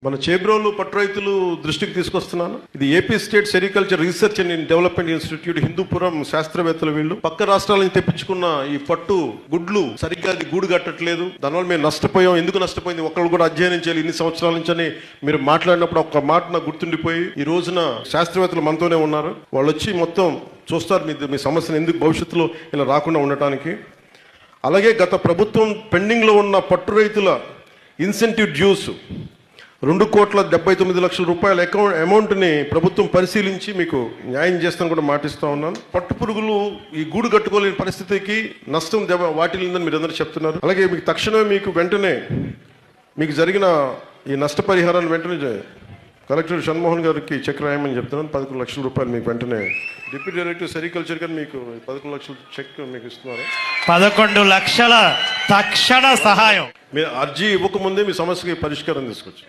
మన చేబ్రోలు పట్టు రైతులు దృష్టికి తీసుకొస్తున్నాను. ఇది AP state sericulture research and development institute, Hindupuram శాస్త్రవేత్తలు వీళ్ళు. పక్క రాష్ట్రాల నుంచి తెప్పించుకున్న ఈ పట్టు గుడ్లు సరిగ్గా అది గూడు కట్టట్లేదు. దానివల్ల మేము నష్టపోయాం. ఎందుకు నష్టపోయింది ఒకళ్ళు కూడా అధ్యయనం చేయాలి ఇన్ని సంవత్సరాల నుంచి అని మీరు మాట్లాడినప్పుడు ఒక్క మాట నాకు గుర్తుండిపోయి, ఈ రోజున శాస్త్రవేత్తలు మనతోనే ఉన్నారు. వాళ్ళు వచ్చి మొత్తం చూస్తారు మీ సమస్యను ఎందుకు భవిష్యత్తులో ఇలా రాకుండా ఉండటానికి. అలాగే గత ప్రభుత్వం పెండింగ్లో ఉన్న పట్టు రైతుల ఇన్సెంటివ్ డ్యూస్ 2,79,00,000 రూపాయల అమౌంట్ని ప్రభుత్వం పరిశీలించి మీకు న్యాయం చేస్తాను కూడా మాటిస్తూ ఉన్నాను. పట్టు పురుగులు ఈ గూడు కట్టుకోలేని పరిస్థితికి నష్టం వాటిల్లిందని మీరు అందరూ చెప్తున్నారు. అలాగే మీకు తక్షణమే వెంటనే మీకు జరిగిన ఈ నష్టపరిహారాన్ని వెంటనే కలెక్టర్ షణ్మోహన్ గారికి చెక్ రాయమని చెప్తున్నాను. 11 లక్షల రూపాయలు మీకు వెంటనే డిప్యూటీ డైరెక్టర్ సెరికల్చర్ గారు మీకు 11 లక్షల చెక్ మీకు ఇస్తున్నారు. 11 లక్షల తక్షణ సహాయం. మీరు అర్జీ ఇవ్వకముందే మీ సమస్యకి పరిష్కారం తీసుకొచ్చు.